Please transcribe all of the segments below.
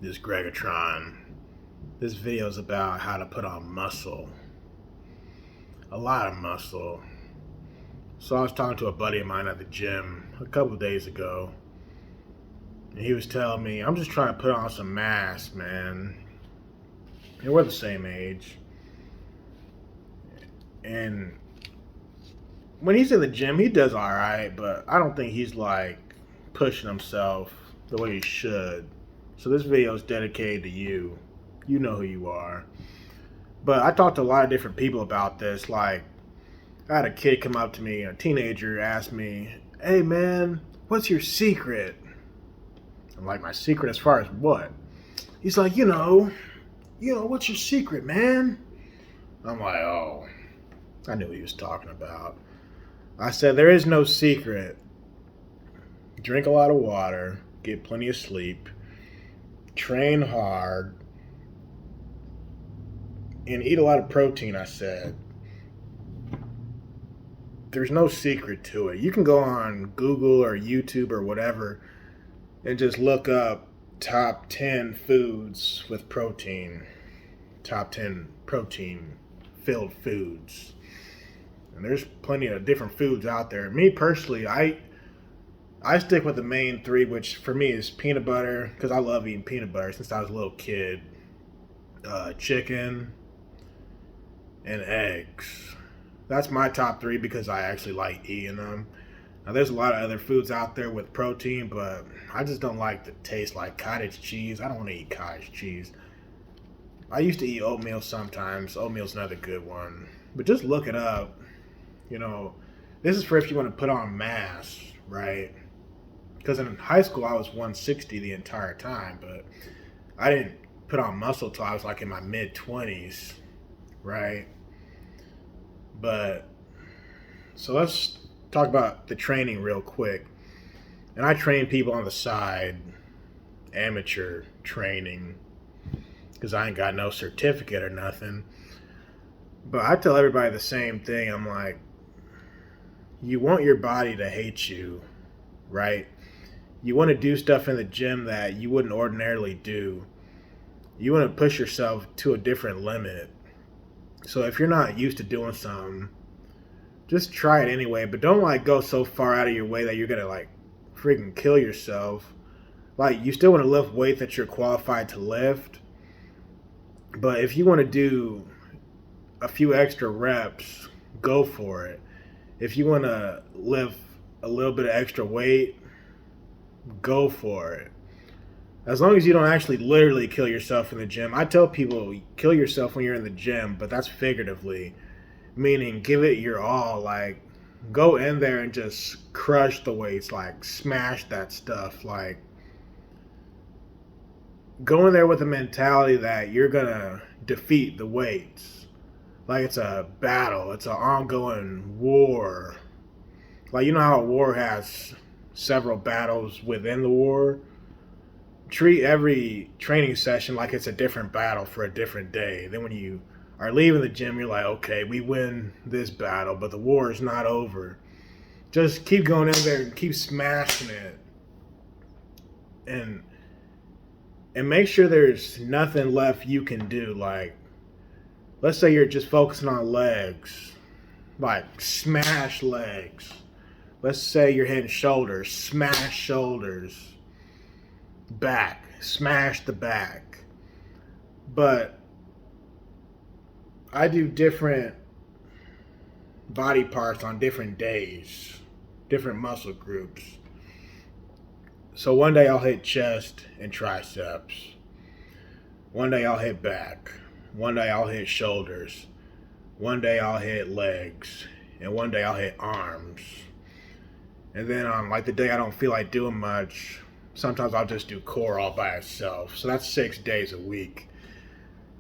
This Greggatron. This video is about how to put on muscle. A lot of muscle. So I was talking to a buddy of mine at the gym a couple of days ago. And he was telling me, I'm just trying to put on some mass, man. And we're the same age. And when he's in the gym, he does alright, but I don't think he's like pushing himself the way he should. So this video is dedicated to you. You know who you are. But I talked to a lot of different people about this. Like, I had a kid come up to me, a teenager, asked me, "Hey man, what's your secret?" I'm like, "My secret as far as what?" He's like, what's your secret, man? I'm like, oh, I knew what he was talking about. I said, there is no secret. Drink a lot of water, get plenty of sleep, train hard, and eat a lot of protein, I said. There's no secret to it. You can go on Google or YouTube or whatever and just look up top 10 foods with protein. Top 10 protein filled foods. And there's plenty of different foods out there. Me personally, I stick with the main three, which for me is peanut butter, because I love eating peanut butter since I was a little kid. Chicken and eggs. That's my top three because I actually like eating them. Now, there's a lot of other foods out there with protein, but I just don't like the taste, like cottage cheese. I don't want to eat cottage cheese. I used to eat oatmeal sometimes. Oatmeal's another good one. But just look it up. This is for if you want to put on mass, right? Because in high school, I was 160 the entire time, but I didn't put on muscle till I was like in my mid-20s, right? But, so let's talk about the training real quick. And I train people on the side, amateur training, because I ain't got no certificate or nothing. But I tell everybody the same thing. I'm like, you want your body to hate you, right? You want to do stuff in the gym that you wouldn't ordinarily do. You want to push yourself to a different limit. So if you're not used to doing something, just try it anyway. But don't like go so far out of your way that you're going to like freaking kill yourself. Like, you still want to lift weight that you're qualified to lift. But if you want to do a few extra reps, go for it. If you want to lift a little bit of extra weight, go for it. As long as you don't actually literally kill yourself in the gym. I tell people, kill yourself when you're in the gym, but that's figuratively. Meaning, give it your all. Like, go in there and just crush the weights. Like, smash that stuff. Like, go in there with the mentality that you're going to defeat the weights. Like it's a battle. It's an ongoing war. Like, you know how a war has several battles within the war? Treat every training session like it's a different battle for a different day. Then when you are leaving the gym, you're like, okay, we win this battle, but the war is not over. Just keep going in there and keep smashing it. And make sure there's nothing left you can do. Like, let's say you're just focusing on legs. Like, smash legs. Let's say you're hitting shoulders. Smash shoulders. Back. Smash the back. But I do different body parts on different days. Different muscle groups. So one day I'll hit chest and triceps. One day I'll hit back. One day I'll hit shoulders. One day I'll hit legs. And one day I'll hit arms. And then on like the day I don't feel like doing much, sometimes I'll just do core all by itself. So that's 6 days a week.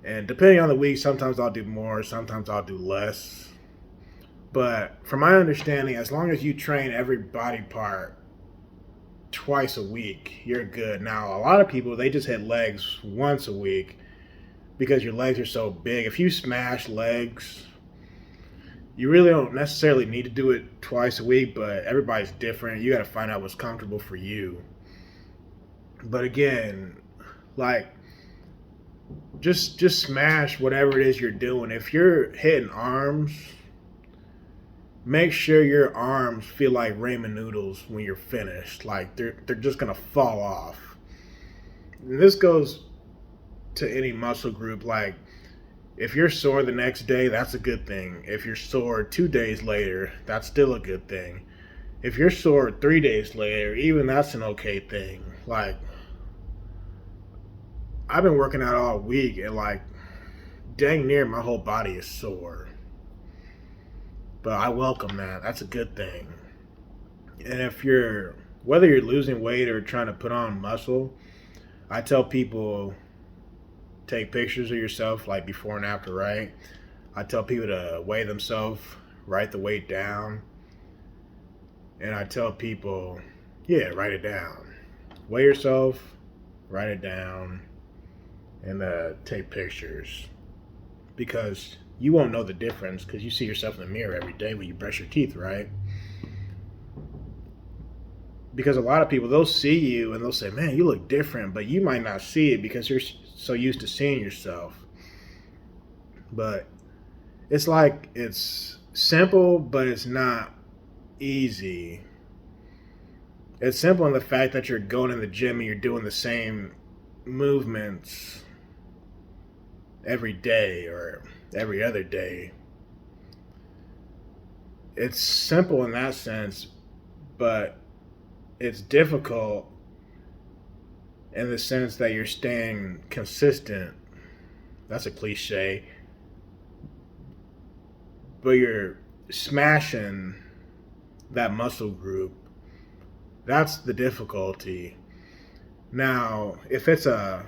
And depending on the week, sometimes I'll do more, sometimes I'll do less. But from my understanding, as long as you train every body part twice a week, you're good. Now, a lot of people, they just hit legs once a week because your legs are so big. If you smash legs, you really don't necessarily need to do it twice a week, but everybody's different. You got to find out what's comfortable for you. But again, Like, just smash whatever it is you're doing. If you're hitting arms, make sure your arms feel like ramen noodles when you're finished. Like they're just gonna fall off. And this goes to any muscle group. Like if you're sore the next day, that's a good thing. If you're sore 2 days later, that's still a good thing. If you're sore 3 days later, even that's an okay thing. Like I've been working out all week and like dang near my whole body is sore. But I welcome that. That's a good thing. And if you're whether you're losing weight or trying to put on muscle, I tell people take pictures of yourself like before and after, right? I tell people to weigh themselves, write the weight down. And I tell people, yeah, write it down. Weigh yourself, write it down, and take pictures. Because you won't know the difference because you see yourself in the mirror every day when you brush your teeth, right? Because a lot of people, they'll see you and they'll say, man, you look different, but you might not see it because you're so used to seeing yourself. But it's like it's simple, but it's not easy. It's simple in the fact that you're going in the gym and you're doing the same movements every day or every other day. It's simple in that sense, but it's difficult in the sense that you're staying consistent. That's a cliche. But you're smashing that muscle group. That's the difficulty. Now, if it's a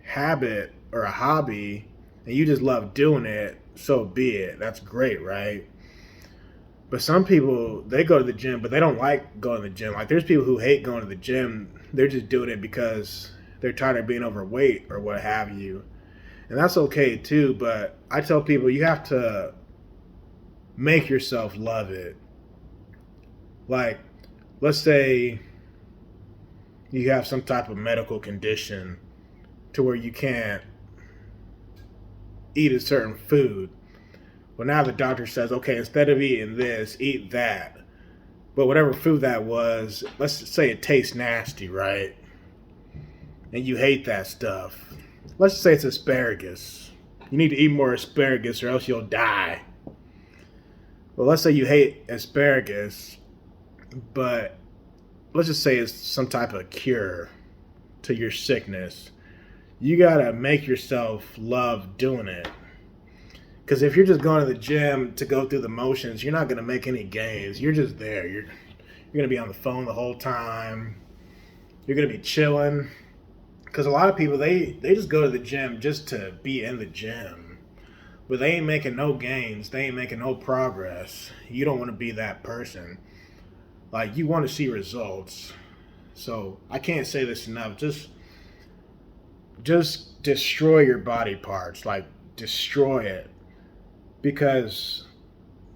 habit or a hobby and you just love doing it, so be it. That's great, right? But some people, they go to the gym, but they don't like going to the gym. Like there's people who hate going to the gym. They're just doing it because they're tired of being overweight or what have you. And that's okay too, but I tell people you have to make yourself love it. Like, let's say you have some type of medical condition to where you can't eat a certain food. Well, now the doctor says, okay, instead of eating this, eat that. But whatever food that was, let's say it tastes nasty, right? And you hate that stuff. Let's say it's asparagus. You need to eat more asparagus or else you'll die. Well, let's say you hate asparagus, but let's just say it's some type of cure to your sickness. You gotta make yourself love doing it. Because if you're just going to the gym to go through the motions, you're not going to make any gains. You're just there. You're going to be on the phone the whole time. You're going to be chilling. Because a lot of people, they just go to the gym just to be in the gym. But they ain't making no gains. They ain't making no progress. You don't want to be that person. Like, you want to see results. So, I can't say this enough. Just destroy your body parts. Like, destroy it. Because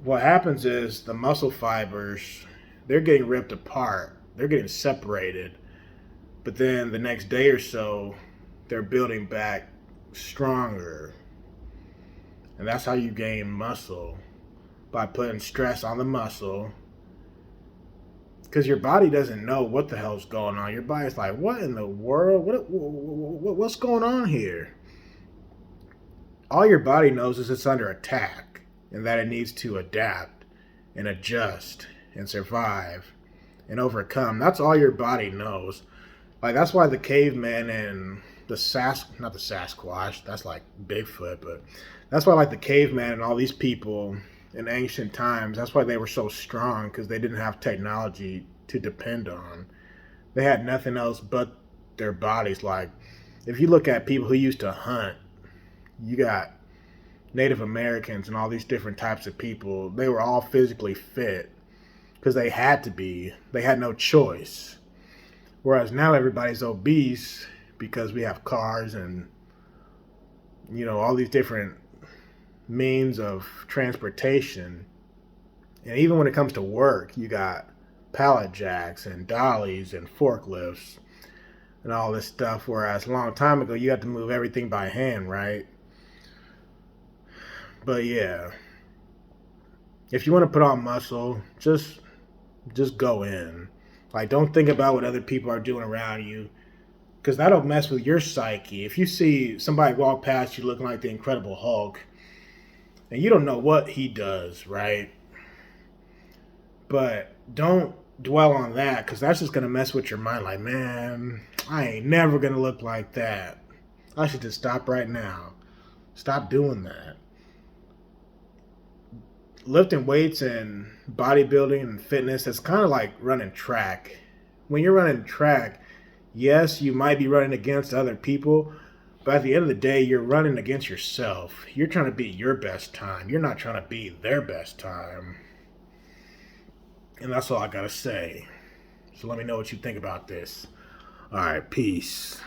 what happens is the muscle fibers, they're getting ripped apart. They're getting separated. But then the next day or so, they're building back stronger. And that's how you gain muscle. By putting stress on the muscle. Because your body doesn't know what the hell's going on. Your body's like, what in the world? What's going on here? All your body knows is it's under attack and that it needs to adapt and adjust and survive and overcome. That's all your body knows. Like, that's why the caveman and not the Sasquatch, that's like Bigfoot, but that's why like the caveman and all these people in ancient times, that's why they were so strong, because they didn't have technology to depend on. They had nothing else but their bodies. Like, if you look at people who used to hunt, you got Native Americans and all these different types of people. They were all physically fit because they had to be. They had no choice. Whereas now everybody's obese because we have cars and, all these different means of transportation. And even when it comes to work, you got pallet jacks and dollies and forklifts. and all this stuff. Whereas a long time ago, you had to move everything by hand, right? But yeah, if you want to put on muscle, just go in. Like, don't think about what other people are doing around you, because that'll mess with your psyche. If you see somebody walk past you looking like the Incredible Hulk, and you don't know what he does, right? But don't dwell on that, because that's just gonna mess with your mind. Like, man, I ain't never gonna look like that. I should just stop right now. Stop doing that. Lifting weights and bodybuilding and fitness, it's kind of like running track. When you're running track, yes, you might be running against other people, but at the end of the day, you're running against yourself. You're trying to beat your best time. You're not trying to beat their best time. And that's all I gotta say. So let me know what you think about this. All right, peace.